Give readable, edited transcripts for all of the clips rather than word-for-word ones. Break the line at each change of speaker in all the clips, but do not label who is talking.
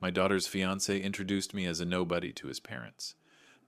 My daughter's fiancé introduced me as a nobody to his parents.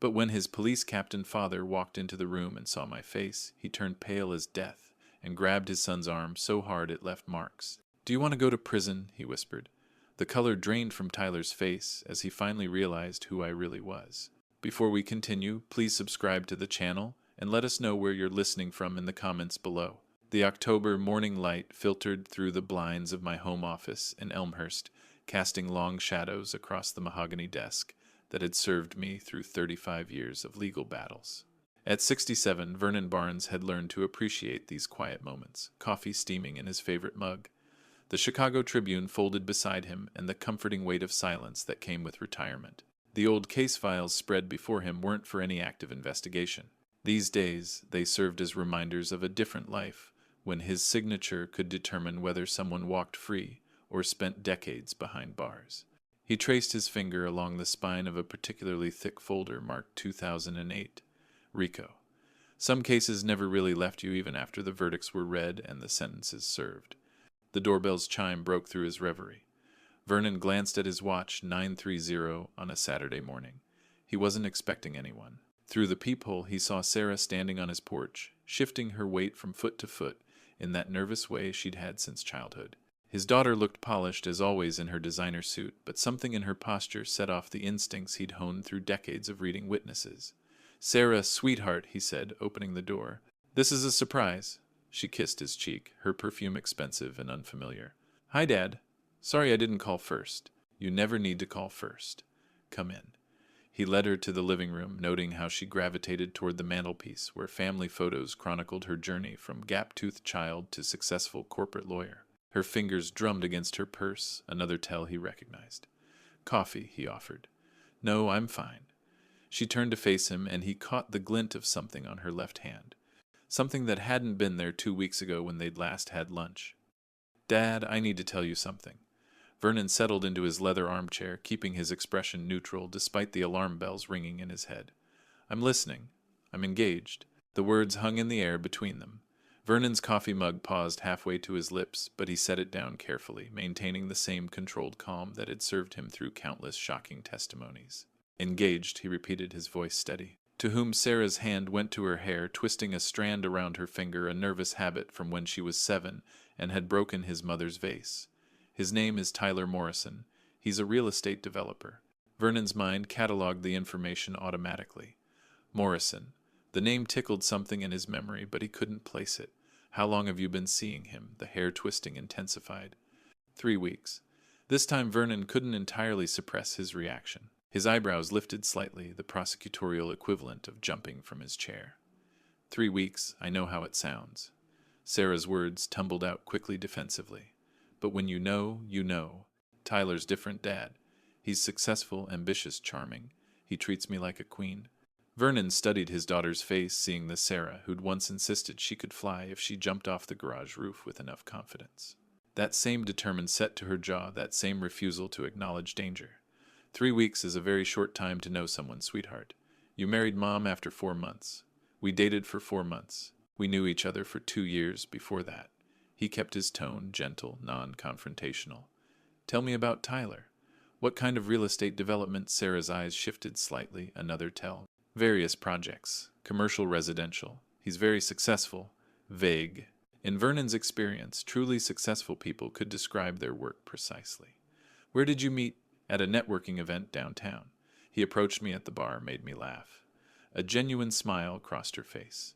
But when his police captain father walked into the room and saw my face, he turned pale as death and grabbed his son's arm so hard it left marks. "Do you want to go to prison?" he whispered. The color drained from Tyler's face as he finally realized who I really was. Before we continue, please subscribe to the channel and let us know where you're listening from in the comments below. The October morning light filtered through the blinds of my home office in Elmhurst, casting long shadows across the mahogany desk that had served me through 35 years of legal battles. At 67, Vernon Barnes had learned to appreciate these quiet moments, coffee steaming in his favorite mug, the Chicago Tribune folded beside him, and the comforting weight of silence that came with retirement. The old case files spread before him weren't for any active investigation. These days, they served as reminders of a different life, when his signature could determine whether someone walked free or spent decades behind bars. He traced his finger along the spine of a particularly thick folder marked 2008, RICO. Some cases never really left you even after the verdicts were read and the sentences served. The doorbell's chime broke through his reverie. Vernon glanced at his watch, 9:30 on a Saturday morning. He wasn't expecting anyone. Through the peephole, he saw Sarah standing on his porch, shifting her weight from foot to foot in that nervous way she'd had since childhood. His daughter looked polished as always in her designer suit, but something in her posture set off the instincts he'd honed through decades of reading witnesses. "Sarah, sweetheart," he said, opening the door. "This is a surprise." She kissed his cheek, her perfume expensive and unfamiliar. "Hi, Dad. Sorry I didn't call first." "You never need to call first. Come in." He led her to the living room, noting how she gravitated toward the mantelpiece, where family photos chronicled her journey from gap-toothed child to successful corporate lawyer. Her fingers drummed against her purse, another tell he recognized. "Coffee," he offered. "No, I'm fine." She turned to face him, and he caught the glint of something on her left hand. Something that hadn't been there 2 weeks ago when they'd last had lunch. "Dad, I need to tell you something." Vernon settled into his leather armchair, keeping his expression neutral despite the alarm bells ringing in his head. "I'm listening. I'm engaged." The words hung in the air between them. Vernon's coffee mug paused halfway to his lips, but he set it down carefully, maintaining the same controlled calm that had served him through countless shocking testimonies. "Engaged," he repeated, his voice steady. To whom Sarah's hand went to her hair, twisting a strand around her finger, a nervous habit from when she was 7 and had broken his mother's vase. "His name is Tyler Morrison. He's a real estate developer." Vernon's mind cataloged the information automatically. Morrison. The name tickled something in his memory, but he couldn't place it. "How long have you been seeing him?" The hair twisting intensified. 3 weeks. This time Vernon couldn't entirely suppress his reaction. His eyebrows lifted slightly, the prosecutorial equivalent of jumping from his chair. 3 weeks, I know how it sounds. Sarah's words tumbled out quickly defensively. "But when you know, you know. Tyler's different, Dad. He's successful, ambitious, charming. He treats me like a queen." Vernon studied his daughter's face, seeing the Sarah who'd once insisted she could fly if she jumped off the garage roof with enough confidence. That same determined set to her jaw, that same refusal to acknowledge danger. 3 weeks is a very short time to know someone, sweetheart. You married Mom after 4 months. We dated for 4 months. We knew each other for 2 years before that. He kept his tone gentle, non-confrontational. "Tell me about Tyler. What kind of real estate development?" Sarah's eyes shifted slightly, another tell. "Various projects. Commercial, residential. He's very successful." Vague. In Vernon's experience, truly successful people could describe their work precisely. "Where did you meet?" "At a networking event downtown. He approached me at the bar, made me laugh." A genuine smile crossed her face.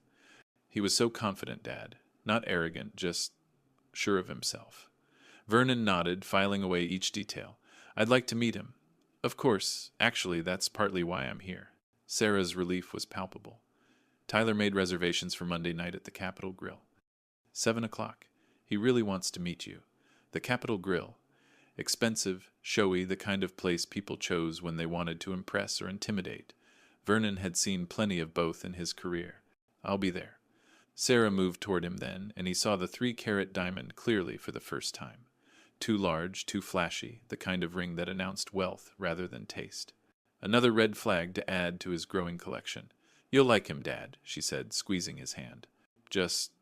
"He was so confident, Dad. Not arrogant, just sure of himself." Vernon nodded, filing away each detail. "I'd like to meet him." "Of course. Actually, that's partly why I'm here." Sarah's relief was palpable. "Tyler made reservations for Monday night at the Capitol Grill. 7 o'clock. He really wants to meet you. The Capitol Grill. Expensive, showy, the kind of place people chose when they wanted to impress or intimidate. Vernon had seen plenty of both in his career. "I'll be there." Sarah moved toward him then, and he saw the 3-carat diamond clearly for the first time. Too large, too flashy, the kind of ring that announced wealth rather than taste. Another red flag to add to his growing collection. "You'll like him, Dad," she said, squeezing his hand. "Just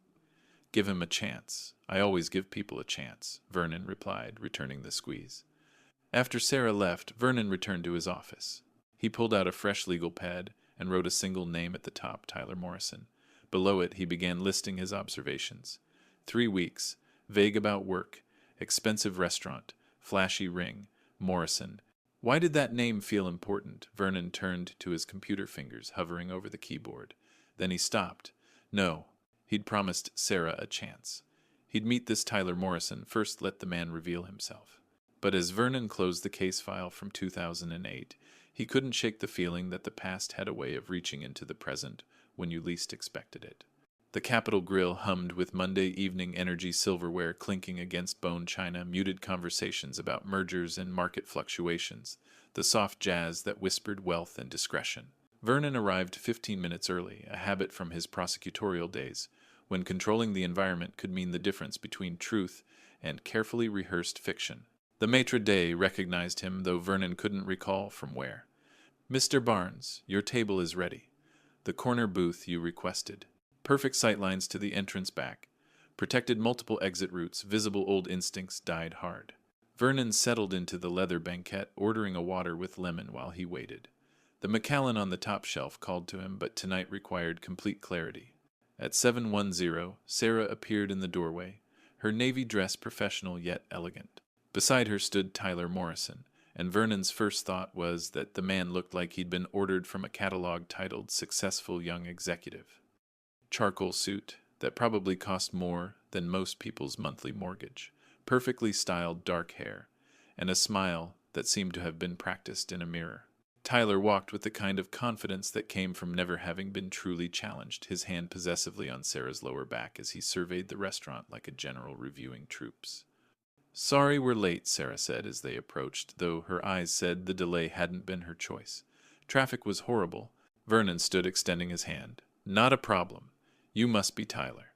give him a chance. I always give people a chance," Vernon replied, returning the squeeze. After Sarah left, Vernon returned to his office. He pulled out a fresh legal pad and wrote a single name at the top, Tyler Morrison. Below it, he began listing his observations. 3 weeks, vague about work, expensive restaurant, flashy ring, Morrison. Why did that name feel important? Vernon turned to his computer fingers, hovering over the keyboard. Then he stopped. No, he'd promised Sarah a chance. He'd meet this Tyler Morrison, first let the man reveal himself. But as Vernon closed the case file from 2008, he couldn't shake the feeling that the past had a way of reaching into the present when you least expected it. The Capitol Grill hummed with Monday evening energy silverware clinking against bone china, muted conversations about mergers and market fluctuations, the soft jazz that whispered wealth and discretion. Vernon arrived 15 minutes early, a habit from his prosecutorial days, when controlling the environment could mean the difference between truth and carefully rehearsed fiction. The maitre d' recognized him, though Vernon couldn't recall from where. "Mr. Barnes, your table is ready. The corner booth you requested. Perfect sightlines to the entrance back. Protected multiple exit routes, visible old instincts died hard." Vernon settled into the leather banquette, ordering a water with lemon while he waited. The Macallan on the top shelf called to him, but tonight required complete clarity. At 710, Sarah appeared in the doorway, her navy dress professional yet elegant. Beside her stood Tyler Morrison, and Vernon's first thought was that the man looked like he'd been ordered from a catalog titled Successful Young Executive. Charcoal suit that probably cost more than most people's monthly mortgage, perfectly styled dark hair, and a smile that seemed to have been practiced in a mirror. Tyler walked with the kind of confidence that came from never having been truly challenged, his hand possessively on Sarah's lower back as he surveyed the restaurant like a general reviewing troops. "Sorry we're late," Sarah said as they approached, though her eyes said the delay hadn't been her choice. Traffic was horrible. Vernon stood extending his hand. "Not a problem. You must be Tyler."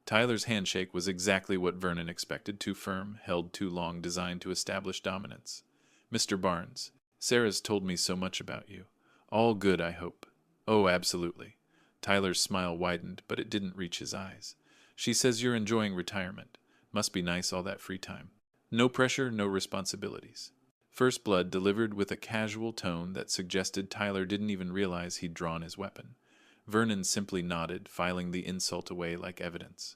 Tyler's handshake was exactly what Vernon expected, too firm, held too long, designed to establish dominance. "Mr. Barnes, Sarah's told me so much about you. All good, I hope." "Oh, absolutely." Tyler's smile widened, but it didn't reach his eyes. "She says you're enjoying retirement. Must be nice, all that free time. No pressure, no responsibilities." First blood delivered with a casual tone that suggested Tyler didn't even realize he'd drawn his weapon. Vernon simply nodded, filing the insult away like evidence.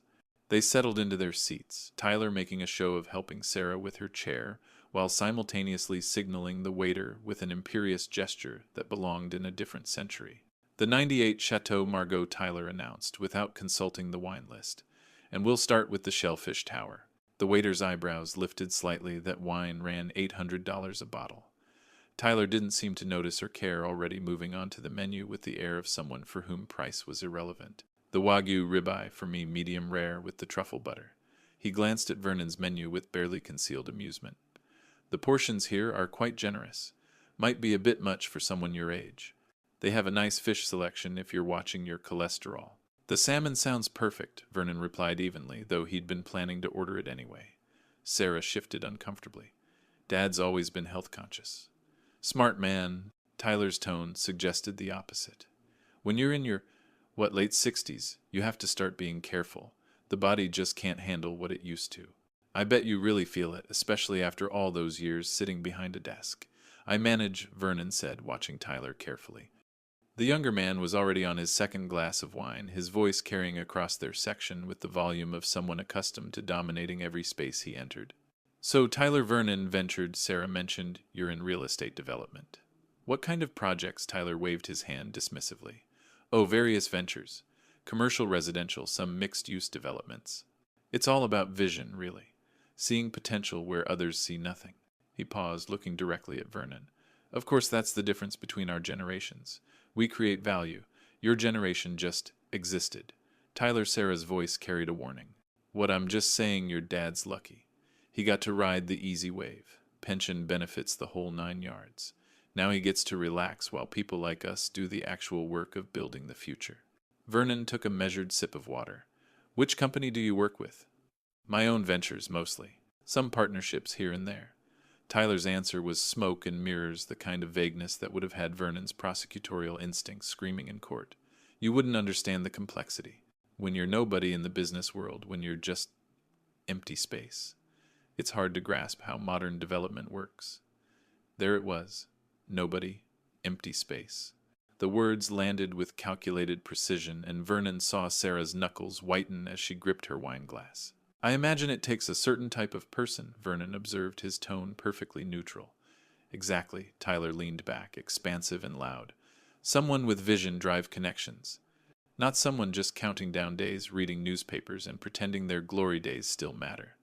They settled into their seats, Tyler making a show of helping Sarah with her chair, while simultaneously signaling the waiter with an imperious gesture that belonged in a different century. "The 98 Chateau Margaux," Tyler announced, without consulting the wine list. "And we'll start with the Shellfish Tower." The waiter's eyebrows lifted slightly. That wine ran $800 a bottle. Tyler didn't seem to notice or care, already moving on to the menu with the air of someone for whom price was irrelevant. "The Wagyu ribeye for me, medium rare with the truffle butter." He glanced at Vernon's menu with barely concealed amusement. "The portions here are quite generous. Might be a bit much for someone your age. They have a nice fish selection if you're watching your cholesterol." "The salmon sounds perfect," Vernon replied evenly, though he'd been planning to order it anyway. Sarah shifted uncomfortably. "Dad's always been health conscious." "Smart man." Tyler's tone suggested the opposite. "When you're in your, late 60s, you have to start being careful. The body just can't handle what it used to. I bet you really feel it, especially after all those years sitting behind a desk." "I manage," Vernon said, watching Tyler carefully. The younger man was already on his second glass of wine, his voice carrying across their section with the volume of someone accustomed to dominating every space he entered. "So Tyler Vernon ventured," Sarah mentioned, "you're in real estate development." "What kind of projects?" Tyler waved his hand dismissively. "Oh, various ventures. Commercial, residential, some mixed-use developments. It's all about vision, really. Seeing potential where others see nothing." He paused, looking directly at Vernon. "Of course, that's the difference between our generations. We create value. Your generation just existed." Sarah's voice carried a warning. "What I'm just saying, your dad's lucky. He got to ride the easy wave. Pension benefits, the whole 9 yards. Now he gets to relax while people like us do the actual work of building the future." Vernon took a measured sip of water. "Which company do you work with?" "My own ventures, mostly. Some partnerships here and there." Tyler's answer was smoke and mirrors, the kind of vagueness that would have had Vernon's prosecutorial instincts screaming in court. "You wouldn't understand the complexity. When you're nobody in the business world, when you're just empty space, it's hard to grasp how modern development works." There it was. Nobody. Empty space. The words landed with calculated precision, and Vernon saw Sarah's knuckles whiten as she gripped her wine glass. I imagine it takes a certain type of person, Vernon observed, his tone perfectly neutral. Exactly, Tyler leaned back, expansive and loud. Someone with vision drive connections. Not someone just counting down days, reading newspapers, and pretending their glory days still matter.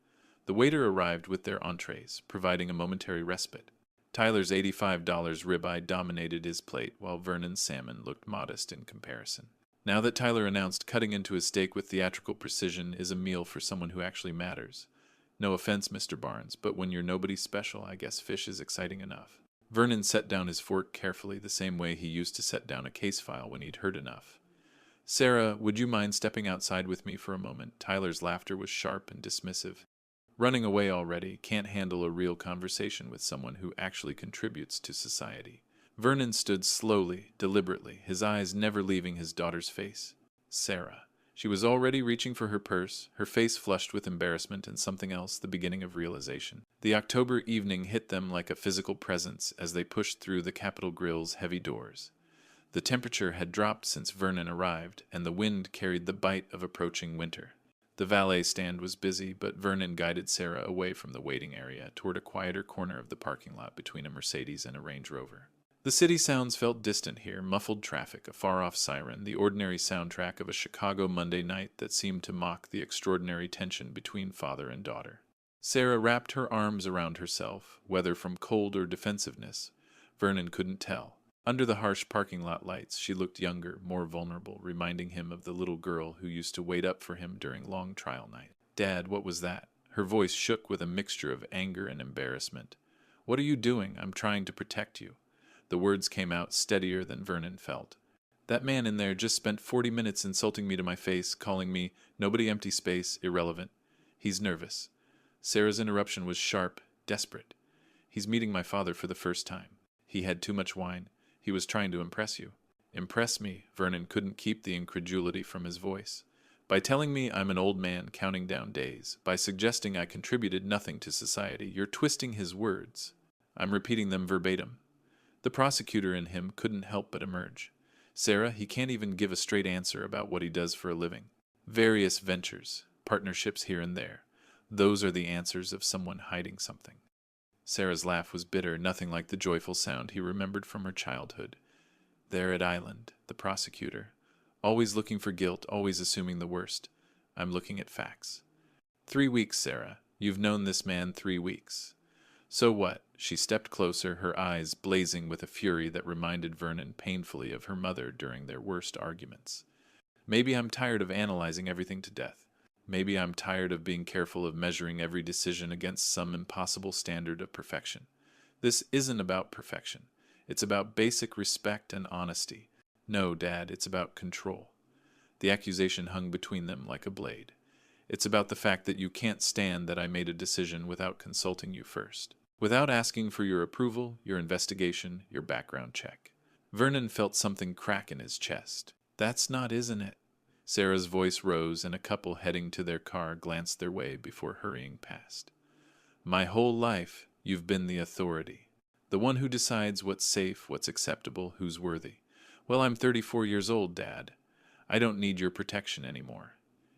The waiter arrived with their entrees, providing a momentary respite. Tyler's $85 ribeye dominated his plate, while Vernon's salmon looked modest in comparison. Now that Tyler announced cutting into his steak with theatrical precision is a meal for someone who actually matters. No offense, Mr. Barnes, but when you're nobody special, I guess fish is exciting enough. Vernon set down his fork carefully, the same way he used to set down a case file when he'd heard enough. Sarah, would you mind stepping outside with me for a moment? Tyler's laughter was sharp and dismissive. Running away already, can't handle a real conversation with someone who actually contributes to society. Vernon stood slowly, deliberately, his eyes never leaving his daughter's face. Sarah. She was already reaching for her purse, her face flushed with embarrassment and something else, the beginning of realization. The October evening hit them like a physical presence as they pushed through the Capitol Grill's heavy doors. The temperature had dropped since Vernon arrived, and the wind carried the bite of approaching winter. The valet stand was busy, but Vernon guided Sarah away from the waiting area toward a quieter corner of the parking lot between a Mercedes and a Range Rover. The city sounds felt distant here, muffled traffic, a far-off siren, the ordinary soundtrack of a Chicago Monday night that seemed to mock the extraordinary tension between father and daughter. Sarah wrapped her arms around herself, whether from cold or defensiveness. Vernon couldn't tell. Under the harsh parking lot lights, she looked younger, more vulnerable, reminding him of the little girl who used to wait up for him during long trial night. Dad, what was that? Her voice shook with a mixture of anger and embarrassment. What are you doing? I'm trying to protect you. The words came out steadier than Vernon felt. That man in there just spent 40 minutes insulting me to my face, calling me nobody, empty space, irrelevant. He's nervous. Sarah's interruption was sharp, desperate. He's meeting my father for the first time. He had too much wine. He was trying to impress you. Impress me, Vernon couldn't keep the incredulity from his voice. By telling me I'm an old man counting down days, by suggesting I contributed nothing to society, you're twisting his words. I'm repeating them verbatim. The prosecutor in him couldn't help but emerge. Sarah, he can't even give a straight answer about what he does for a living. Various ventures, partnerships here and there. Those are the answers of someone hiding something. Sarah's laugh was bitter, nothing like the joyful sound he remembered from her childhood. There at Island, the prosecutor. Always looking for guilt, always assuming the worst. I'm looking at facts. 3 weeks, Sarah. You've known this man 3 weeks. So what? She stepped closer, her eyes blazing with a fury that reminded Vernon painfully of her mother during their worst arguments. Maybe I'm tired of analyzing everything to death. Maybe I'm tired of being careful of measuring every decision against some impossible standard of perfection. This isn't about perfection. It's about basic respect and honesty. No, Dad, it's about control. The accusation hung between them like a blade. It's about the fact that you can't stand that I made a decision without consulting you first. Without asking for your approval, your investigation, your background check. Vernon felt something crack in his chest. That's not, isn't it? Sarah's voice rose, and a couple heading to their car glanced their way before hurrying past. My whole life, you've been the authority. The one who decides what's safe, what's acceptable, who's worthy. Well, I'm 34 years old, Dad. I don't need your protection anymore.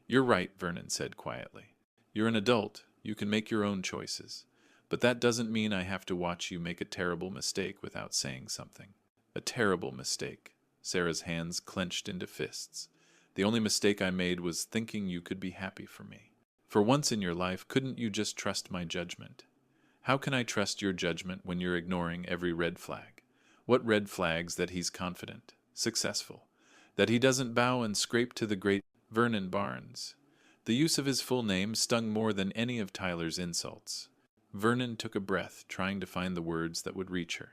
You're right, Vernon said quietly. You're an adult. You can make your own choices. But that doesn't mean I have to watch you make a terrible mistake without saying something. A terrible mistake. Sarah's hands clenched into fists. The only mistake I made was thinking you could be happy for me. For once in your life, couldn't you just trust my judgment? How can I trust your judgment when you're ignoring every red flag? What red flags? That he's confident, successful, that he doesn't bow and scrape to the great Vernon Barnes. The use of his full name stung more than any of Tyler's insults. Vernon took a breath, trying to find the words that would reach her.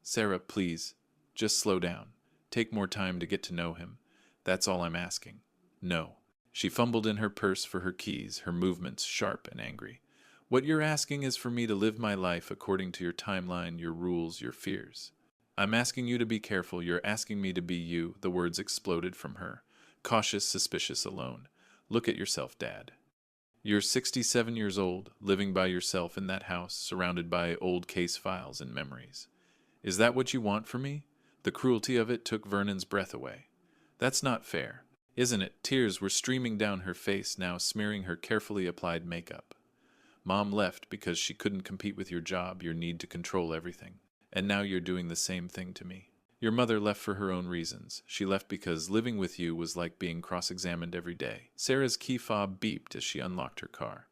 Sarah, please, just slow down. Take more time to get to know him. That's all I'm asking. No. She fumbled in her purse for her keys, her movements sharp and angry. What you're asking is for me to live my life according to your timeline, your rules, your fears. I'm asking you to be careful. You're asking me to be you. The words exploded from her. Cautious, suspicious, alone. Look at yourself, Dad. You're 67 years old, living by yourself in that house, surrounded by old case files and memories. Is that what you want for me? The cruelty of it took Vernon's breath away. That's not fair, isn't it? Tears were streaming down her face, now smearing her carefully applied makeup. Mom left because she couldn't compete with your job, your need to control everything. And now you're doing the same thing to me. Your mother left for her own reasons. She left because living with you was like being cross-examined every day. Sarah's key fob beeped as she unlocked her car.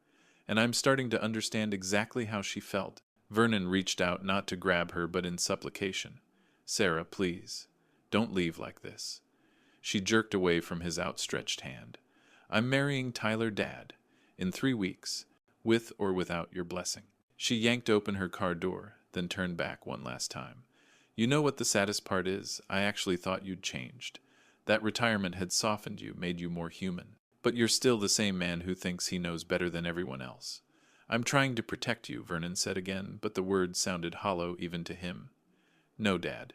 And I'm starting to understand exactly how she felt. Vernon reached out not to grab her but in supplication. Sarah, please, don't leave like this. She jerked away from his outstretched hand. I'm marrying Tyler, Dad, in 3 weeks, with or without your blessing. She yanked open her car door, then turned back one last time. You know what the saddest part is? I actually thought you'd changed. That retirement had softened you, made you more human. But you're still the same man who thinks he knows better than everyone else. I'm trying to protect you, Vernon said again, but the words sounded hollow even to him. No, Dad.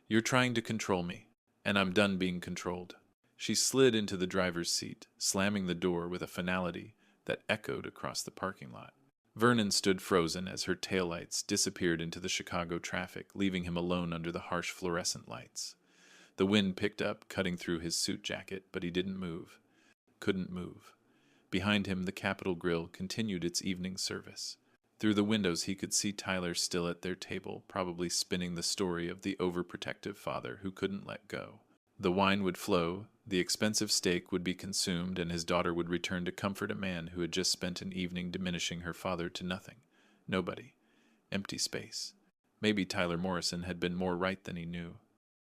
You're trying to control me, and I'm done being controlled. She slid into the driver's seat, slamming the door with a finality that echoed across the parking lot. Vernon stood frozen as her taillights disappeared into the Chicago traffic, leaving him alone under the harsh fluorescent lights. The wind picked up, cutting through his suit jacket, but he didn't move. Couldn't move. Behind him, the Capitol Grill continued its evening service. Through the windows, he could see Tyler still at their table, probably spinning the story of the overprotective father who couldn't let go. The wine would flow, the expensive steak would be consumed, and his daughter would return to comfort a man who had just spent an evening diminishing her father to nothing. Nobody. Empty space. Maybe Tyler Morrison had been more right than he knew.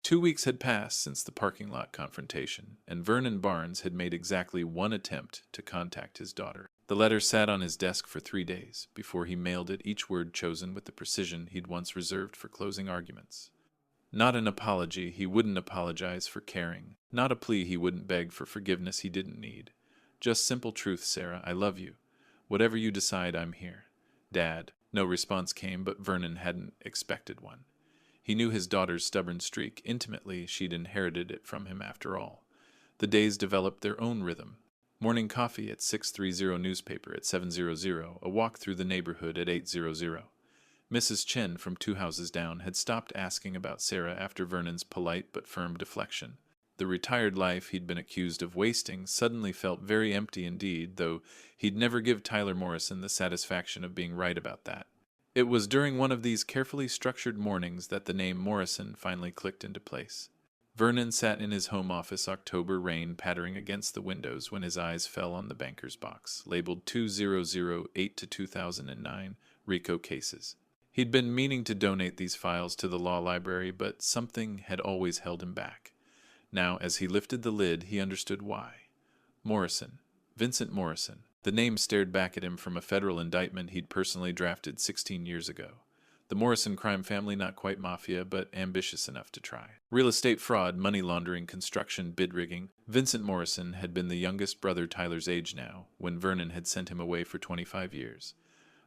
2 weeks had passed since the parking lot confrontation, and Vernon Barnes had made exactly one attempt to contact his daughter. The letter sat on his desk for 3 days, before he mailed it, each word chosen with the precision he'd once reserved for closing arguments. Not an apology, he wouldn't apologize for caring. Not a plea, he wouldn't beg for forgiveness he didn't need. Just simple truth, Sarah, I love you. Whatever you decide, I'm here. Dad. No response came, but Vernon hadn't expected one. He knew his daughter's stubborn streak. Intimately, she'd inherited it from him after all. The days developed their own rhythm. Morning coffee at 6:30, newspaper at 7:00, a walk through the neighborhood at 8:00. Mrs. Chen from 2 houses down had stopped asking about Sarah after Vernon's polite but firm deflection. The retired life he'd been accused of wasting suddenly felt very empty indeed, though he'd never give Tyler Morrison the satisfaction of being right about that. It was during one of these carefully structured mornings that the name Morrison finally clicked into place. Vernon sat in his home office, October rain pattering against the windows, when his eyes fell on the banker's box, labeled 2008 to 2009, RICO cases. He'd been meaning to donate these files to the law library, but something had always held him back. Now, as he lifted the lid, he understood why. Morrison. Vincent Morrison. The name stared back at him from a federal indictment he'd personally drafted 16 years ago. The Morrison crime family, not quite mafia, but ambitious enough to try. Real estate fraud, money laundering, construction, bid rigging. Vincent Morrison had been the youngest brother Tyler's age now, when Vernon had sent him away for 25 years.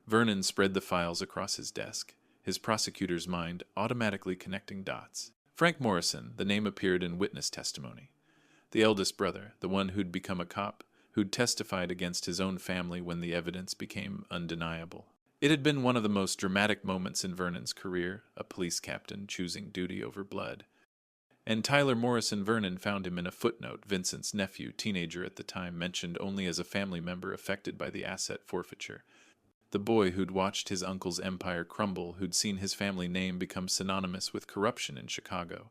Vernon spread the files across his desk, his prosecutor's mind automatically connecting dots. Frank Morrison, the name appeared in witness testimony. The eldest brother, the one who'd become a cop, who'd testified against his own family when the evidence became undeniable. It had been one of the most dramatic moments in Vernon's career, a police captain choosing duty over blood. And Tyler Morrison Vernon found him in a footnote, Vincent's nephew, teenager at the time, mentioned only as a family member affected by the asset forfeiture. The boy who'd watched his uncle's empire crumble, who'd seen his family name become synonymous with corruption in Chicago.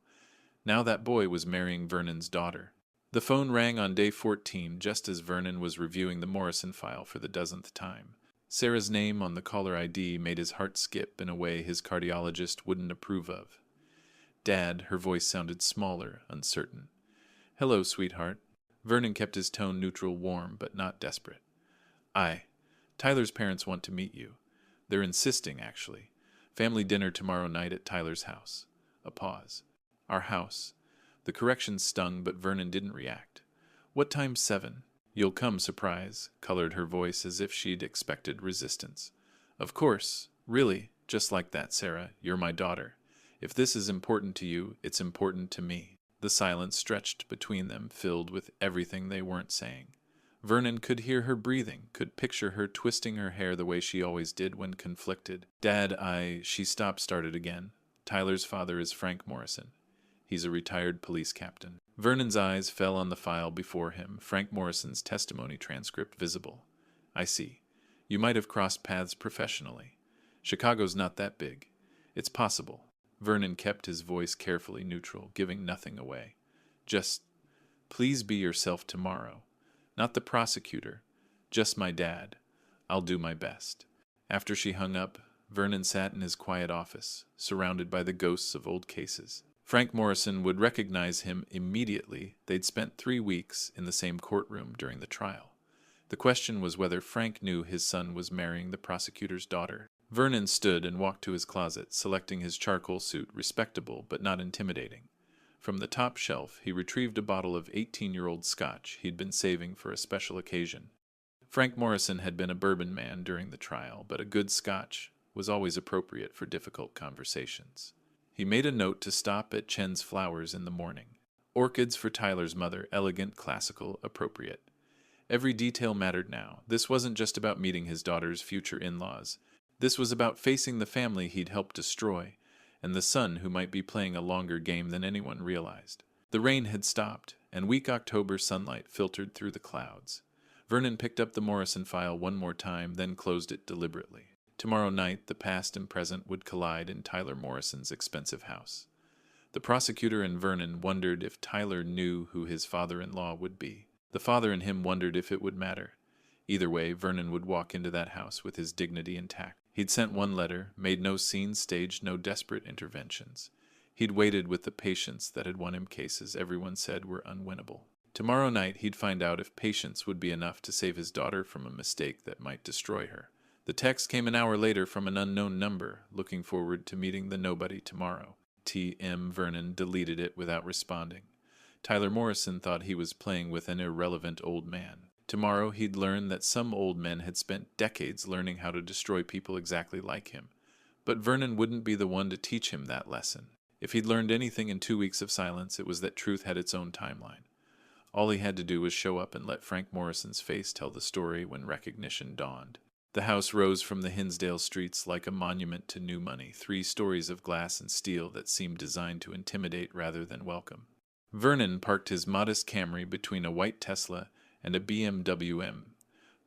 Now that boy was marrying Vernon's daughter. The phone rang on day 14, just as Vernon was reviewing the Morrison file for the dozenth time. Sarah's name on the caller ID made his heart skip in a way his cardiologist wouldn't approve of. Dad, her voice sounded smaller, uncertain. Hello, sweetheart. Vernon kept his tone neutral, warm, but not desperate. Tyler's parents want to meet you. They're insisting, actually. Family dinner tomorrow night at Tyler's house. A pause. Our house. The correction stung, but Vernon didn't react. What time's 7? You'll come, surprise, colored her voice as if she'd expected resistance. Of course. Really, just like that, Sarah. You're my daughter. If this is important to you, it's important to me. The silence stretched between them, filled with everything they weren't saying. Vernon could hear her breathing, could picture her twisting her hair the way she always did when conflicted. Dad, she started again. Tyler's father is Frank Morrison. He's a retired police captain. Vernon's eyes fell on the file before him, Frank Morrison's testimony transcript visible. I see. You might have crossed paths professionally. Chicago's not that big. It's possible. Vernon kept his voice carefully neutral, giving nothing away. Just, please be yourself tomorrow. Not the prosecutor. Just my dad. I'll do my best. After she hung up, Vernon sat in his quiet office, surrounded by the ghosts of old cases. Frank Morrison would recognize him immediately. They'd spent 3 weeks in the same courtroom during the trial. The question was whether Frank knew his son was marrying the prosecutor's daughter. Vernon stood and walked to his closet, selecting his charcoal suit, respectable but not intimidating. From the top shelf, he retrieved a bottle of 18-year-old scotch he'd been saving for a special occasion. Frank Morrison had been a bourbon man during the trial, but a good scotch was always appropriate for difficult conversations. He made a note to stop at Chen's Flowers in the morning. Orchids for Tyler's mother, elegant, classical, appropriate. Every detail mattered now. This wasn't just about meeting his daughter's future in-laws. This was about facing the family he'd helped destroy, and the son who might be playing a longer game than anyone realized. The rain had stopped, and weak October sunlight filtered through the clouds. Vernon picked up the Morrison file one more time, then closed it deliberately. Tomorrow night, the past and present would collide in Tyler Morrison's expensive house. The prosecutor and Vernon wondered if Tyler knew who his father-in-law would be. The father in him wondered if it would matter. Either way, Vernon would walk into that house with his dignity intact. He'd sent one letter, made no scenes, staged no desperate interventions. He'd waited with the patience that had won him cases everyone said were unwinnable. Tomorrow night he'd find out if patience would be enough to save his daughter from a mistake that might destroy her. The text came an hour later from an unknown number, looking forward to meeting the nobody tomorrow. T.M. Vernon deleted it without responding. Tyler Morrison thought he was playing with an irrelevant old man. Tomorrow he'd learn that some old men had spent decades learning how to destroy people exactly like him. But Vernon wouldn't be the one to teach him that lesson. If he'd learned anything in 2 weeks of silence, it was that truth had its own timeline. All he had to do was show up and let Frank Morrison's face tell the story when recognition dawned. The house rose from the Hinsdale streets like a monument to new money, 3 stories of glass and steel that seemed designed to intimidate rather than welcome. Vernon parked his modest Camry between a white Tesla and a BMW M.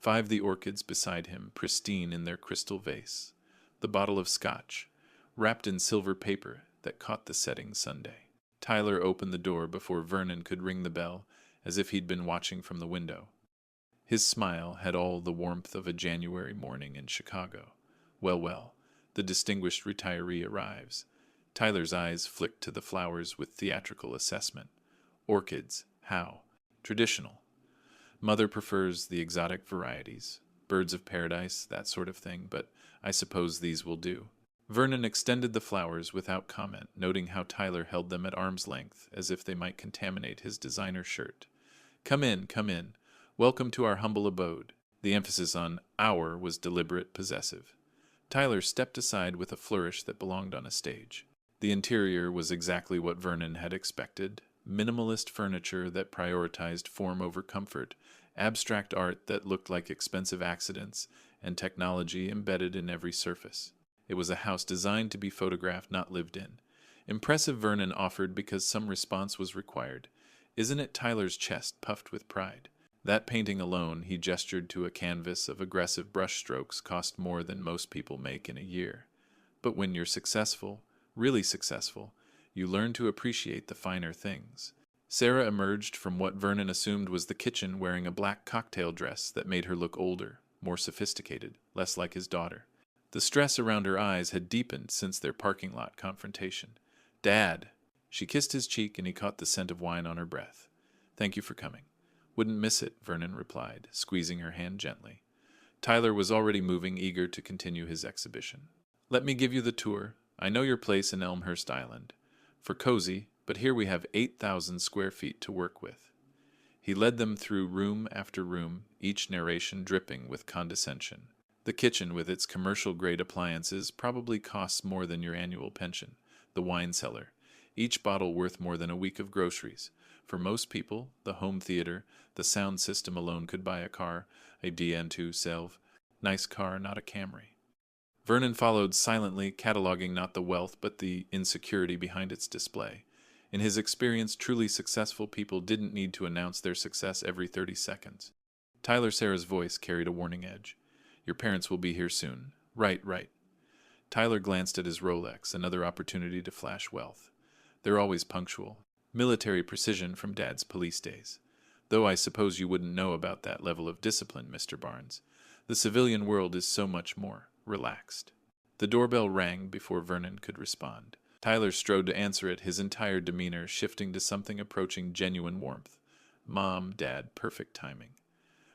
5 the orchids beside him, pristine in their crystal vase. The bottle of scotch, wrapped in silver paper that caught the setting Sunday. Tyler opened the door before Vernon could ring the bell, as if he'd been watching from the window. His smile had all the warmth of a January morning in Chicago. Well, the distinguished retiree arrives. Tyler's eyes flicked to the flowers with theatrical assessment. Orchids, how? Traditional. Mother prefers the exotic varieties. Birds of paradise, that sort of thing, but I suppose these will do. Vernon extended the flowers without comment, noting how Tyler held them at arm's length, as if they might contaminate his designer shirt. Come in, come in. Welcome to our humble abode. The emphasis on our was deliberate, possessive. Tyler stepped aside with a flourish that belonged on a stage. The interior was exactly what Vernon had expected. Minimalist furniture that prioritized form over comfort, abstract art that looked like expensive accidents, and technology embedded in every surface. It was a house designed to be photographed, not lived in. Impressive, Vernon offered because some response was required. Isn't it? Tyler's chest puffed with pride. That painting alone, he gestured to a canvas of aggressive brushstrokes, cost more than most people make in a year. But when you're successful, really successful, you learn to appreciate the finer things. Sarah emerged from what Vernon assumed was the kitchen wearing a black cocktail dress that made her look older, more sophisticated, less like his daughter. The stress around her eyes had deepened since their parking lot confrontation. Dad! She kissed his cheek and he caught the scent of wine on her breath. Thank you for coming. Wouldn't miss it, Vernon replied, squeezing her hand gently. Tyler was already moving, eager to continue his exhibition. Let me give you the tour. I know your place in Elmhurst Island. For cozy, but here we have 8,000 square feet to work with. He led them through room after room, each narration dripping with condescension. The kitchen, with its commercial-grade appliances, probably costs more than your annual pension. The wine cellar, each bottle worth more than a week of groceries. For most people, the home theater, the sound system alone could buy a car, a DN2 Selv. Nice car, not a Camry. Vernon followed silently, cataloging not the wealth but the insecurity behind its display. In his experience, truly successful people didn't need to announce their success every 30 seconds. Tyler Sarah's voice carried a warning edge. Your parents will be here soon. Right, right. Tyler glanced at his Rolex, another opportunity to flash wealth. They're always punctual. Military precision from Dad's police days. Though I suppose you wouldn't know about that level of discipline, Mr. Barnes. The civilian world is so much more relaxed. The doorbell rang before Vernon could respond. Tyler strode to answer it, his entire demeanor shifting to something approaching genuine warmth. Mom, Dad, perfect timing.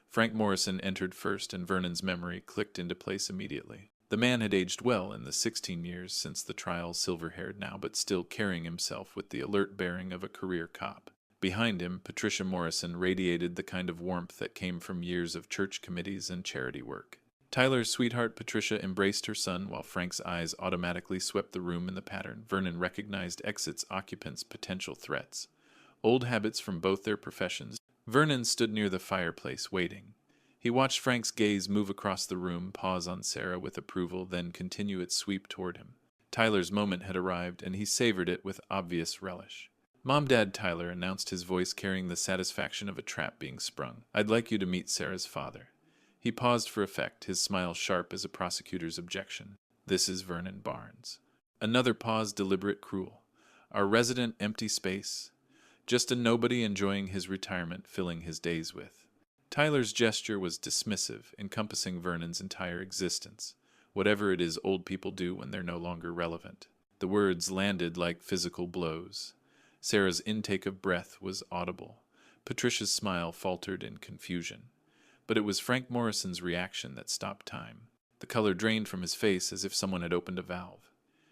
Frank Morrison entered first, and Vernon's memory clicked into place immediately. The man had aged well in the 16 years since the trial, silver-haired now, but still carrying himself with the alert bearing of a career cop. Behind him, Patricia Morrison radiated the kind of warmth that came from years of church committees and charity work. Tyler's sweetheart Patricia embraced her son while Frank's eyes automatically swept the room in the pattern. Vernon recognized exits' occupants' potential threats. Old habits from both their professions. Vernon stood near the fireplace, waiting. He watched Frank's gaze move across the room, pause on Sarah with approval, then continue its sweep toward him. Tyler's moment had arrived, and he savored it with obvious relish. Mom, Dad, Tyler announced, his voice carrying the satisfaction of a trap being sprung. I'd like you to meet Sarah's father. He paused for effect, his smile sharp as a prosecutor's objection. This is Vernon Barnes. Another pause, deliberate, cruel. Our resident empty space. Just a nobody enjoying his retirement, filling his days with. Tyler's gesture was dismissive, encompassing Vernon's entire existence. Whatever it is old people do when they're no longer relevant. The words landed like physical blows. Sarah's intake of breath was audible. Patricia's smile faltered in confusion. But it was Frank Morrison's reaction that stopped time. The color drained from his face as if someone had opened a valve.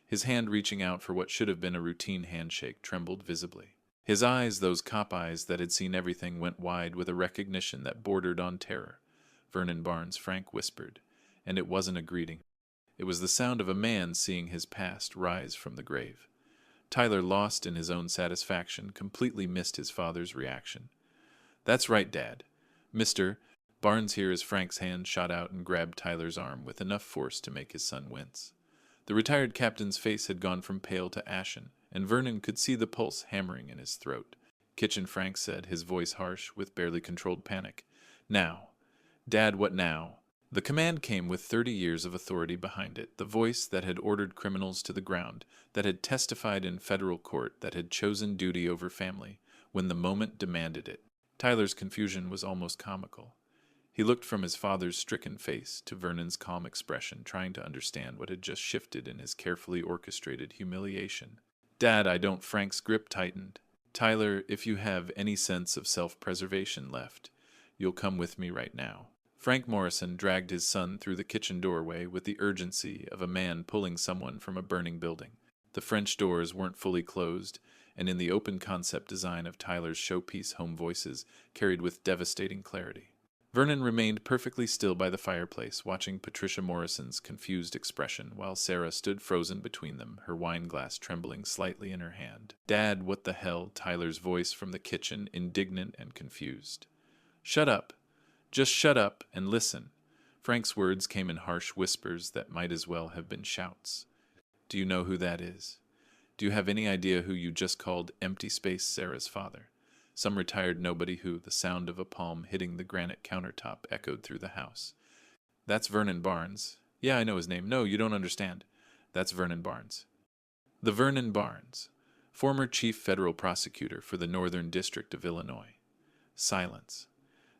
His hand reaching out for what should have been a routine handshake trembled visibly. His eyes, those cop eyes that had seen everything, went wide with a recognition that bordered on terror. Vernon Barnes, Frank whispered, and it wasn't a greeting. It was the sound of a man seeing his past rise from the grave. Tyler, lost in his own satisfaction, completely missed his father's reaction. That's right, Dad. Mr. Barnes here, as Frank's hand shot out and grabbed Tyler's arm with enough force to make his son wince. The retired captain's face had gone from pale to ashen, and Vernon could see the pulse hammering in his throat. Kitchen Frank said, his voice harsh with barely controlled panic. Now. Dad, what now? The command came with 30 years of authority behind it, the voice that had ordered criminals to the ground, that had testified in federal court, that had chosen duty over family, when the moment demanded it. Tyler's confusion was almost comical. He looked from his father's stricken face to Vernon's calm expression, trying to understand what had just shifted in his carefully orchestrated humiliation. Dad, I don't. Frank's grip tightened. Tyler, if you have any sense of self-preservation left, you'll come with me right now. Frank Morrison dragged his son through the kitchen doorway with the urgency of a man pulling someone from a burning building. The French doors weren't fully closed, and in the open concept design of Tyler's showpiece, home voices carried with devastating clarity. Vernon remained perfectly still by the fireplace, watching Patricia Morrison's confused expression, while Sarah stood frozen between them, her wine glass trembling slightly in her hand. Dad, what the hell? Tyler's voice from the kitchen, indignant and confused. Shut up. Just shut up and listen. Frank's words came in harsh whispers that might as well have been shouts. Do you know who that is? Do you have any idea who you just called empty space Sarah's father? Some retired nobody who, the sound of a palm hitting the granite countertop, echoed through the house. That's Vernon Barnes. Yeah, I know his name. No, you don't understand. That's Vernon Barnes. The Vernon Barnes, former chief federal prosecutor for the Northern District of Illinois. Silence.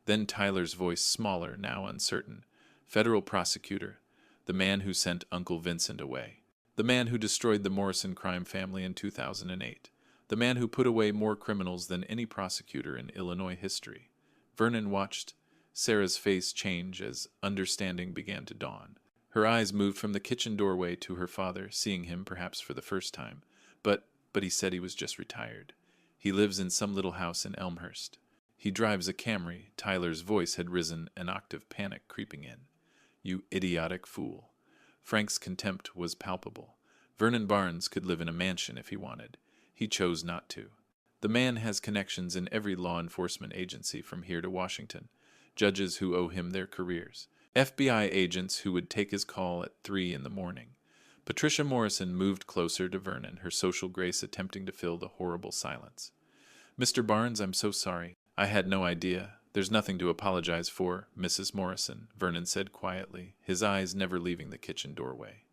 Then Tyler's voice, smaller, now uncertain. Federal prosecutor, the man who sent Uncle Vincent away. The man who destroyed the Morrison crime family in 2008. The man who put away more criminals than any prosecutor in Illinois history. Vernon watched Sarah's face change as understanding began to dawn. Her eyes moved from the kitchen doorway to her father, seeing him perhaps for the first time. But he said he was just retired. He lives in some little house in Elmhurst. He drives a Camry. Tyler's voice had risen, an octave, panic creeping in. You idiotic fool. Frank's contempt was palpable. Vernon Barnes could live in a mansion if he wanted. He chose not to. The man has connections in every law enforcement agency from here to Washington, judges who owe him their careers, FBI agents who would take his call at 3 in the morning. Patricia Morrison moved closer to Vernon, her social grace attempting to fill the horrible silence. "Mr. Barnes, I'm so sorry. I had no idea. There's nothing to apologize for, Mrs. Morrison," Vernon said quietly, his eyes never leaving the kitchen doorway.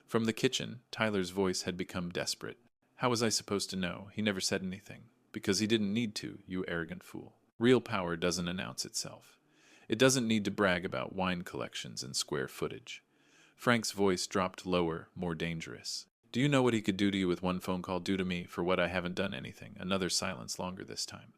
From the kitchen, Tyler's voice had become desperate. "How was I supposed to know? He never said anything. Because he didn't need to, you arrogant fool. Real power doesn't announce itself. It doesn't need to brag about wine collections and square footage." Frank's voice dropped lower, more dangerous. "Do you know what he could do to you with one phone call? Do to me, for what I haven't done anything." Another silence, longer this time.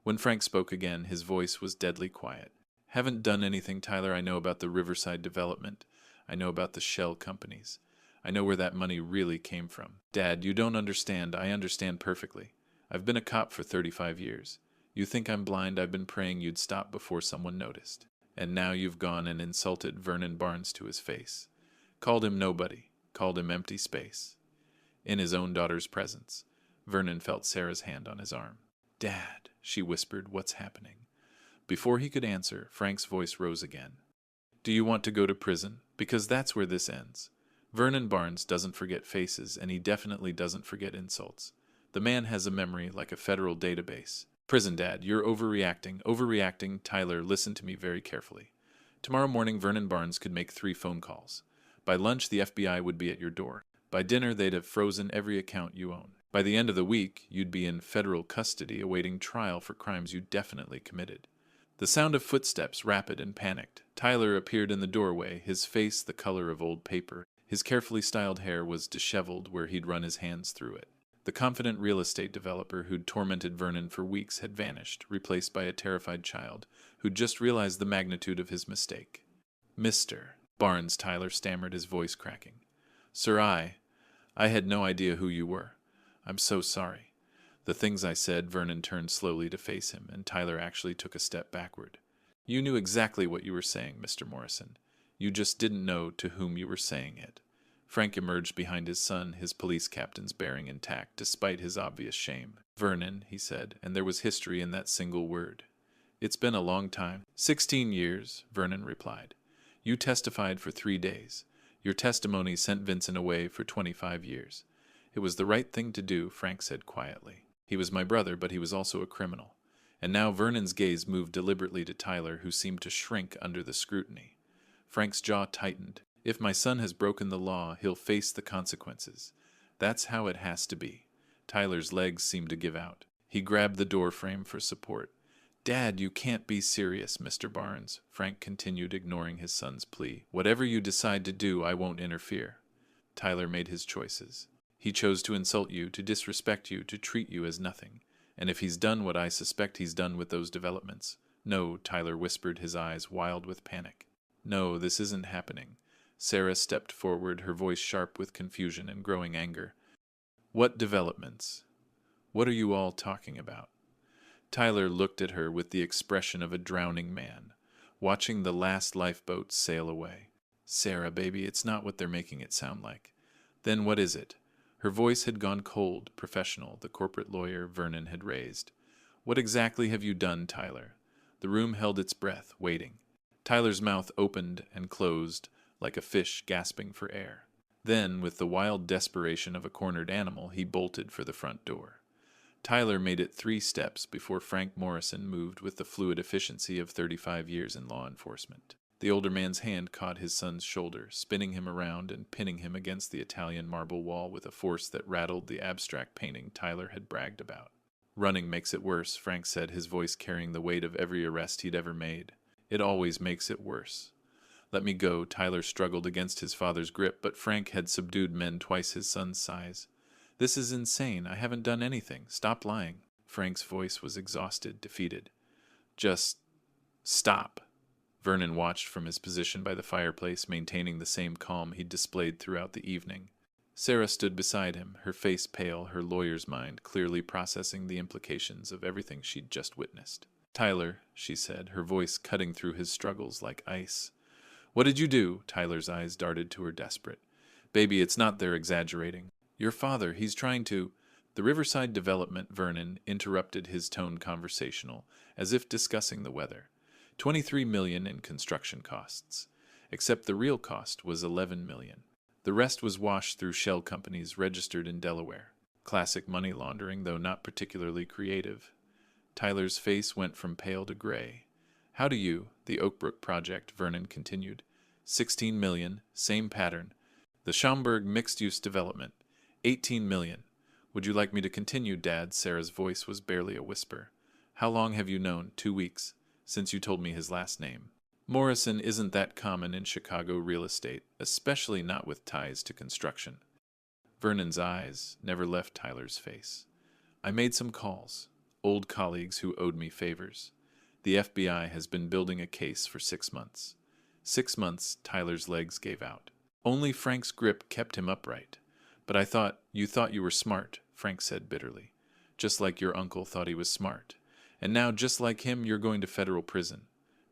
When Frank spoke again, his voice was deadly quiet. "Haven't done anything, Tyler. I know about the Riverside development. I know about the shell companies. I know where that money really came from. Dad, you don't understand. I understand perfectly. I've been a cop for 35 years. You think I'm blind? I've been praying you'd stop before someone noticed. And now you've gone and insulted Vernon Barnes to his face. Called him nobody. Called him empty space." In his own daughter's presence, Vernon felt Sarah's hand on his arm. "Dad," she whispered, "what's happening?" Before he could answer, Frank's voice rose again. "Do you want to go to prison? Because that's where this ends. Vernon Barnes doesn't forget faces, and he definitely doesn't forget insults. The man has a memory like a federal database. Prison, Dad, you're overreacting. Overreacting. Tyler, listen to me very carefully. Tomorrow morning, Vernon Barnes could make 3 phone calls. By lunch, the FBI would be at your door. By dinner, they'd have frozen every account you own. By the end of the week, you'd be in federal custody awaiting trial for crimes you definitely committed." The sound of footsteps, rapid and panicked. Tyler appeared in the doorway, his face the color of old paper. His carefully styled hair was disheveled where he'd run his hands through it. The confident real estate developer who'd tormented Vernon for weeks had vanished, replaced by a terrified child who'd just realized the magnitude of his mistake. "Mr. Barnes," Tyler stammered, his voice cracking. "Sir, I had no idea who you were. I'm so sorry." The things I said. Vernon turned slowly to face him, and Tyler actually took a step backward. "You knew exactly what you were saying, Mr. Morrison. You just didn't know to whom you were saying it." Frank emerged behind his son, his police captain's bearing intact, despite his obvious shame. "Vernon," he said, and there was history in that single word. "It's been a long time." 16 years, Vernon replied. "You testified for 3 days. Your testimony sent Vincent away for 25 years. It was the right thing to do," Frank said quietly. "He was my brother, but he was also a criminal." And now Vernon's gaze moved deliberately to Tyler, who seemed to shrink under the scrutiny. Frank's jaw tightened. "If my son has broken the law, he'll face the consequences. That's how it has to be." Tyler's legs seemed to give out. He grabbed the door frame for support. "Dad, you can't be serious, Mr. Barnes," Frank continued, ignoring his son's plea. "Whatever you decide to do, I won't interfere." Tyler made his choices. He chose to insult you, to disrespect you, to treat you as nothing. And if he's done what I suspect he's done with those developments— "No," Tyler whispered, his eyes wild with panic. "No, this isn't happening." Sarah stepped forward, her voice sharp with confusion and growing anger. "What developments? What are you all talking about?" Tyler looked at her with the expression of a drowning man, watching the last lifeboat sail away. "Sarah, baby, it's not what they're making it sound like." "Then what is it?" Her voice had gone cold, professional, the corporate lawyer Vernon had raised. "What exactly have you done, Tyler?" The room held its breath, waiting. Tyler's mouth opened and closed like a fish gasping for air. Then, with the wild desperation of a cornered animal, he bolted for the front door. Tyler made it 3 steps before Frank Morrison moved with the fluid efficiency of 35 years in law enforcement. The older man's hand caught his son's shoulder, spinning him around and pinning him against the Italian marble wall with a force that rattled the abstract painting Tyler had bragged about. "Running makes it worse," Frank said, his voice carrying the weight of every arrest he'd ever made. "It always makes it worse." "Let me go." Tyler struggled against his father's grip, but Frank had subdued men twice his son's size. "This is insane. I haven't done anything. Stop lying." Frank's voice was exhausted, defeated. "Just stop." Vernon watched from his position by the fireplace, maintaining the same calm he'd displayed throughout the evening. Sarah stood beside him, her face pale, her lawyer's mind clearly processing the implications of everything she'd just witnessed. "Tyler," she said, her voice cutting through his struggles like ice. "What did you do?" Tyler's eyes darted to her, desperate. "Baby, it's not they're exaggerating. Your father, he's trying to—" The Riverside development, Vernon interrupted his tone conversational, as if discussing the weather. 23 million in construction costs. Except the real cost was 11 million. The rest was washed through shell companies registered in Delaware. Classic money laundering, though not particularly creative. Tyler's face went from pale to gray. How do you, the Oakbrook project, Vernon continued. 16 million, same pattern. The Schaumburg mixed-use development. 18 million. Would you like me to continue, Dad? Sarah's voice was barely a whisper. How long have you known? 2 weeks. Since you told me his last name. Morrison isn't that common in Chicago real estate, especially not with ties to construction. Vernon's eyes never left Tyler's face. I made some calls. Old colleagues who owed me favors. The FBI has been building a case for 6 months. 6 months, Tyler's legs gave out. Only Frank's grip kept him upright. But you thought you were smart, Frank said bitterly. Just like your uncle thought he was smart. And now, just like him, you're going to federal prison.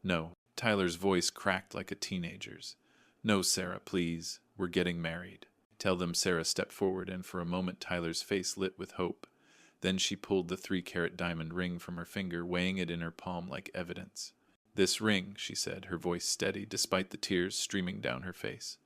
No, Tyler's voice cracked like a teenager's. No, Sarah, please. We're getting married. Tell them. Sarah stepped forward, and for a moment Tyler's face lit with hope. Then she pulled the 3-carat diamond ring from her finger, weighing it in her palm like evidence. This ring, she said, her voice steady despite the tears streaming down her face.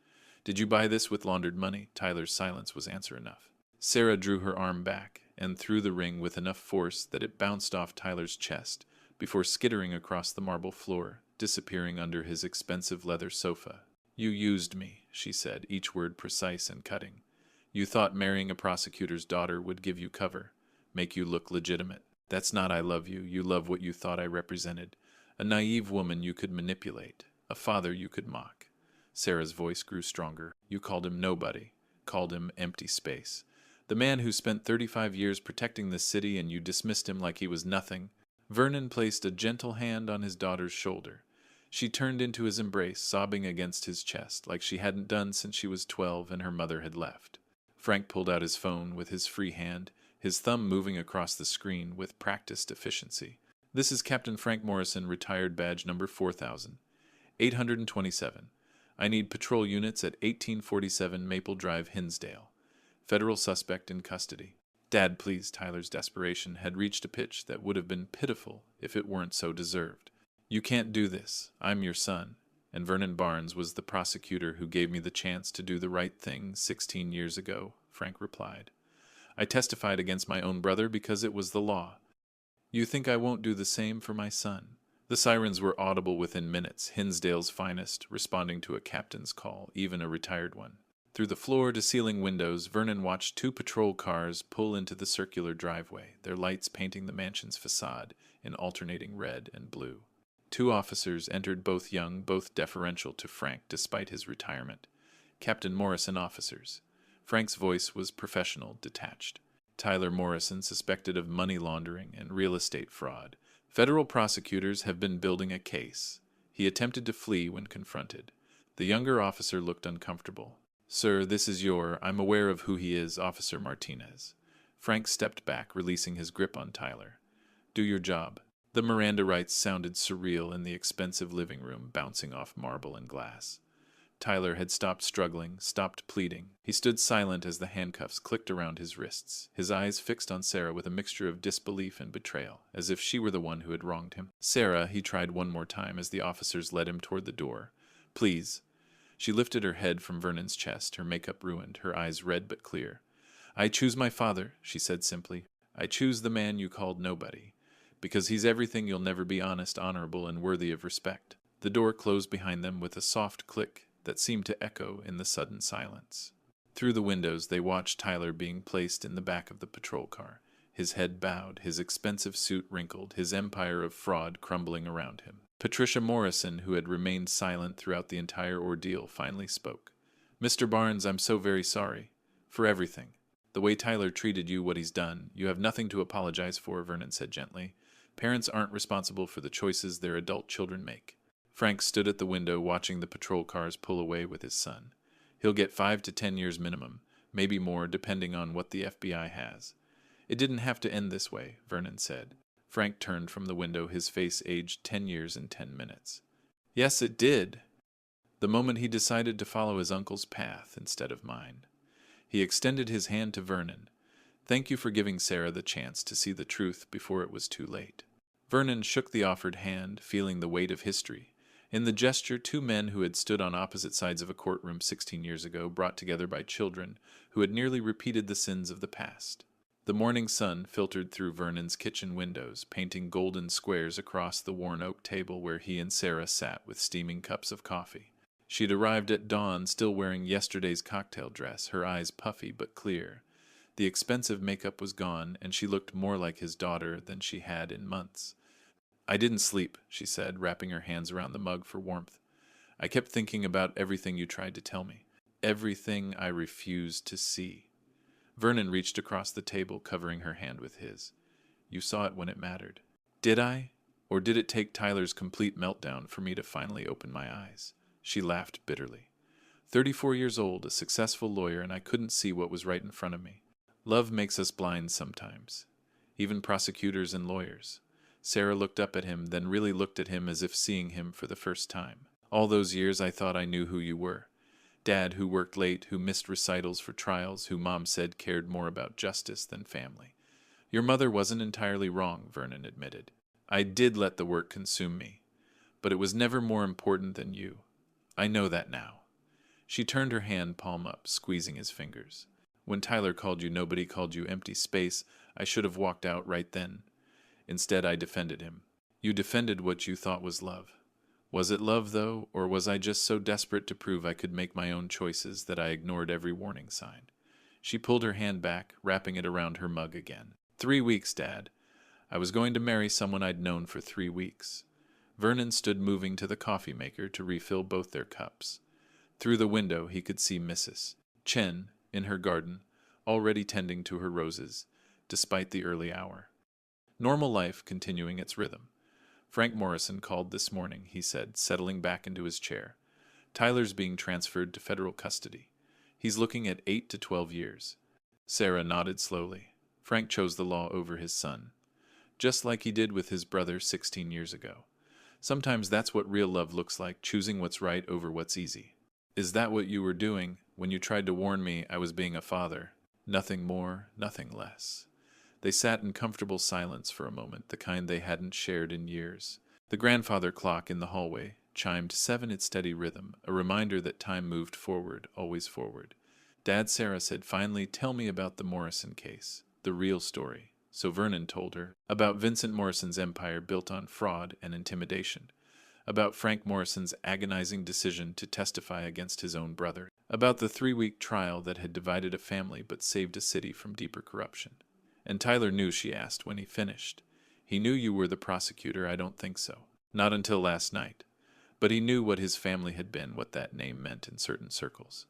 Did you buy this with laundered money? Tyler's silence was answer enough. Sarah drew her arm back and threw the ring with enough force that it bounced off Tyler's chest before skittering across the marble floor, disappearing under his expensive leather sofa. You used me, she said, each word precise and cutting. You thought marrying a prosecutor's daughter would give you cover, make you look legitimate. That's not I love you. You love what you thought I represented. A naive woman you could manipulate, a father you could mock. Sarah's voice grew stronger. You called him nobody, called him empty space. The man who spent 35 years protecting the city, and you dismissed him like he was nothing. Vernon placed a gentle hand on his daughter's shoulder. She turned into his embrace, sobbing against his chest, like she hadn't done since she was 12 and her mother had left. Frank pulled out his phone with his free hand, his thumb moving across the screen with practiced efficiency. This is Captain Frank Morrison, retired badge number 4000. 827. I need patrol units at 1847 Maple Drive, Hinsdale. Federal suspect in custody. Dad, please. Tyler's desperation had reached a pitch that would have been pitiful if it weren't so deserved. You can't do this. I'm your son. And Vernon Barnes was the prosecutor who gave me the chance to do the right thing 16 years ago, Frank replied. I testified against my own brother because it was the law. You think I won't do the same for my son? The sirens were audible within minutes, Hinsdale's finest, responding to a captain's call, even a retired one. Through the floor-to-ceiling windows, Vernon watched 2 patrol cars pull into the circular driveway, their lights painting the mansion's facade in alternating red and blue. 2 officers entered, both young, both deferential to Frank despite his retirement. Captain Morrison officers. Frank's voice was professional, detached. Tyler Morrison suspected of money laundering and real estate fraud. Federal prosecutors have been building a case. He attempted to flee when confronted. The younger officer looked uncomfortable. Sir, this is I'm aware of who he is, Officer Martinez. Frank stepped back, releasing his grip on Tyler. Do your job. The Miranda rights sounded surreal in the expensive living room, bouncing off marble and glass. Tyler had stopped struggling, stopped pleading. He stood silent as the handcuffs clicked around his wrists, his eyes fixed on Sarah with a mixture of disbelief and betrayal, as if she were the one who had wronged him. Sarah, he tried one more time as the officers led him toward the door. Please. She lifted her head from Vernon's chest, her makeup ruined, her eyes red but clear. I choose my father, she said simply. I choose the man you called nobody. Because he's everything you'll never be, honest, honorable, and worthy of respect. The door closed behind them with a soft click that seemed to echo in the sudden silence. Through the windows they watched Tyler being placed in the back of the patrol car, his head bowed, his expensive suit wrinkled, his empire of fraud crumbling around him. Patricia Morrison, who had remained silent throughout the entire ordeal, finally spoke. Mr. Barnes, I'm so very sorry. For everything. The way Tyler treated you, what he's done. You have nothing to apologize for, Vernon said gently. Parents aren't responsible for the choices their adult children make. Frank stood at the window watching the patrol cars pull away with his son. He'll get 5 to 10 years minimum, maybe more depending on what the FBI has. It didn't have to end this way, Vernon said. Frank turned from the window, his face aged 10 years and 10 minutes. Yes, it did. The moment he decided to follow his uncle's path instead of mine. He extended his hand to Vernon. Thank you for giving Sarah the chance to see the truth before it was too late. Vernon shook the offered hand, feeling the weight of history. In the gesture, two men who had stood on opposite sides of a courtroom 16 years ago, brought together by children who had nearly repeated the sins of the past. The morning sun filtered through Vernon's kitchen windows, painting golden squares across the worn oak table where he and Sarah sat with steaming cups of coffee. She'd arrived at dawn still wearing yesterday's cocktail dress, her eyes puffy but clear. The expensive makeup was gone, and she looked more like his daughter than she had in months. I didn't sleep, she said, wrapping her hands around the mug for warmth. I kept thinking about everything you tried to tell me, everything I refused to see. Vernon reached across the table, covering her hand with his. You saw it when it mattered. Did I? Or did it take Tyler's complete meltdown for me to finally open my eyes? She laughed bitterly. 34 years old, a successful lawyer, and I couldn't see what was right in front of me. Love makes us blind sometimes, even prosecutors and lawyers. Sarah looked up at him, then really looked at him as if seeing him for the first time. All those years I thought I knew who you were. Dad who worked late, who missed recitals for trials, who Mom said cared more about justice than family. Your mother wasn't entirely wrong, Vernon admitted. I did let the work consume me, but it was never more important than you. I know that now. She turned her hand palm up, squeezing his fingers. When Tyler called you nobody called you empty space, I should have walked out right then. Instead, I defended him. You defended what you thought was love. Was it love, though, or was I just so desperate to prove I could make my own choices that I ignored every warning sign? She pulled her hand back, wrapping it around her mug again. 3 weeks, Dad. I was going to marry someone I'd known for 3 weeks. Vernon stood moving to the coffee maker to refill both their cups. Through the window, he could see Mrs. Chen, in her garden, already tending to her roses, despite the early hour. Normal life continuing its rhythm. Frank Morrison called this morning, he said, settling back into his chair. Tyler's being transferred to federal custody. He's looking at 8 to 12 years. Sarah nodded slowly. Frank chose the law over his son, just like he did with his brother 16 years ago. Sometimes that's what real love looks like, choosing what's right over what's easy. Is that what you were doing when you tried to warn me I was being a father? Nothing more, nothing less. They sat in comfortable silence for a moment, the kind they hadn't shared in years. The grandfather clock in the hallway chimed 7 its steady rhythm, a reminder that time moved forward, always forward. Dad, Sarah said, finally, tell me about the Morrison case, the real story. So Vernon told her about Vincent Morrison's empire built on fraud and intimidation, about Frank Morrison's agonizing decision to testify against his own brother, about the 3-week trial that had divided a family but saved a city from deeper corruption. And Tyler knew, she asked, when he finished. He knew you were the prosecutor, I don't think so. Not until last night. But he knew what his family had been, what that name meant in certain circles.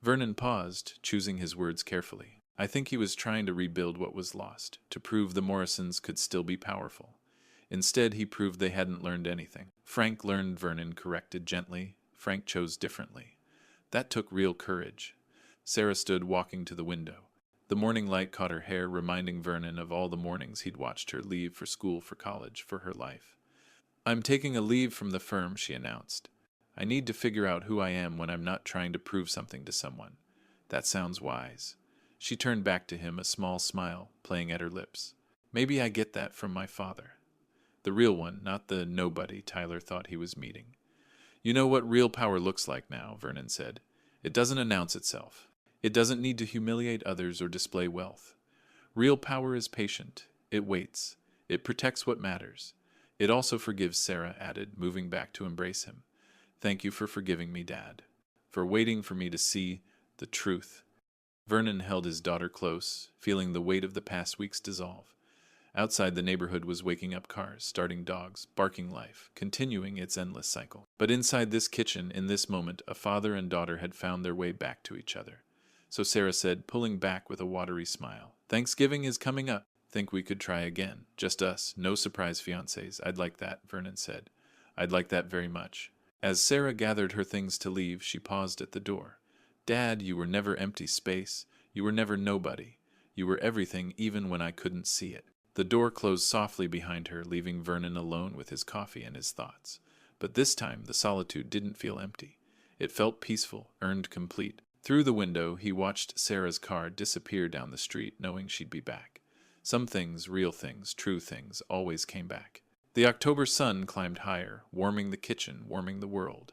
Vernon paused, choosing his words carefully. I think he was trying to rebuild what was lost, to prove the Morrisons could still be powerful. Instead, he proved they hadn't learned anything. Frank learned, Vernon corrected gently. Frank chose differently. That took real courage. Sarah stood walking to the window. The morning light caught her hair, reminding Vernon of all the mornings he'd watched her leave for school, for college, for her life. I'm taking a leave from the firm, she announced. I need to figure out who I am when I'm not trying to prove something to someone. That sounds wise. She turned back to him, a small smile playing at her lips. Maybe I get that from my father. The real one, not the nobody Tyler thought he was meeting. You know what real power looks like now, Vernon said. It doesn't announce itself. It doesn't need to humiliate others or display wealth. Real power is patient. It waits. It protects what matters. It also forgives, Sarah added, moving back to embrace him. Thank you for forgiving me, Dad. For waiting for me to see the truth. Vernon held his daughter close, feeling the weight of the past weeks dissolve. Outside, the neighborhood was waking up cars, starting dogs, barking life, continuing its endless cycle. But inside this kitchen, in this moment, a father and daughter had found their way back to each other. So Sarah said, pulling back with a watery smile, Thanksgiving is coming up. Think we could try again. Just us. No surprise fiancés. I'd like that, Vernon said. I'd like that very much. As Sarah gathered her things to leave, she paused at the door. Dad, you were never empty space. You were never nobody. You were everything, even when I couldn't see it. The door closed softly behind her, leaving Vernon alone with his coffee and his thoughts. But this time, the solitude didn't feel empty. It felt peaceful, earned complete. Through the window, he watched Sarah's car disappear down the street, knowing she'd be back. Some things, real things, true things, always came back. The October sun climbed higher, warming the kitchen, warming the world.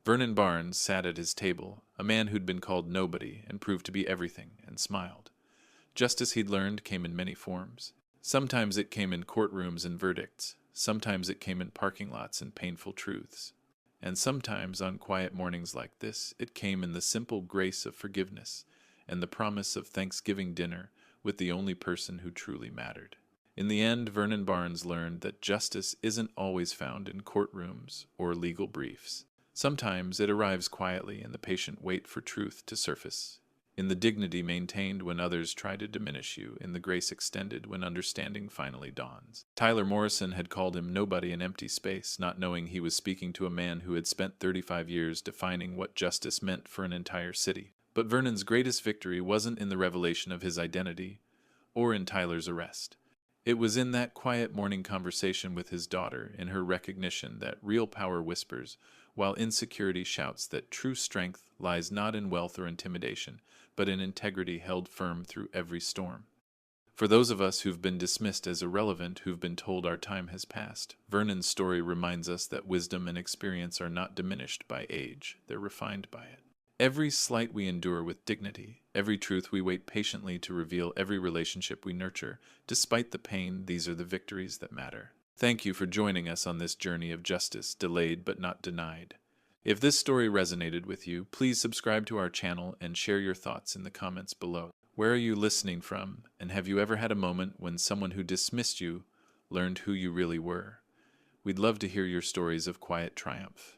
Vernon Barnes sat at his table, a man who'd been called nobody and proved to be everything, and smiled. Justice, he'd learned, came in many forms. Sometimes it came in courtrooms and verdicts. Sometimes it came in parking lots and painful truths. And sometimes, on quiet mornings like this, it came in the simple grace of forgiveness and the promise of Thanksgiving dinner with the only person who truly mattered. In the end, Vernon Barnes learned that justice isn't always found in courtrooms or legal briefs. Sometimes it arrives quietly in the patient wait for truth to surface, in the dignity maintained when others try to diminish you, in the grace extended when understanding finally dawns. Tyler Morrison had called him nobody an empty space, not knowing he was speaking to a man who had spent 35 years defining what justice meant for an entire city. But Vernon's greatest victory wasn't in the revelation of his identity or in Tyler's arrest. It was in that quiet morning conversation with his daughter, in her recognition that real power whispers, while insecurity shouts that true strength lies not in wealth or intimidation, but in integrity held firm through every storm. For those of us who've been dismissed as irrelevant, who've been told our time has passed, Vernon's story reminds us that wisdom and experience are not diminished by age, they're refined by it. Every slight we endure with dignity, every truth we wait patiently to reveal, every relationship we nurture, despite the pain, these are the victories that matter. Thank you for joining us on this journey of justice, delayed but not denied. If this story resonated with you, please subscribe to our channel and share your thoughts in the comments below. Where are you listening from, and have you ever had a moment when someone who dismissed you learned who you really were? We'd love to hear your stories of quiet triumph.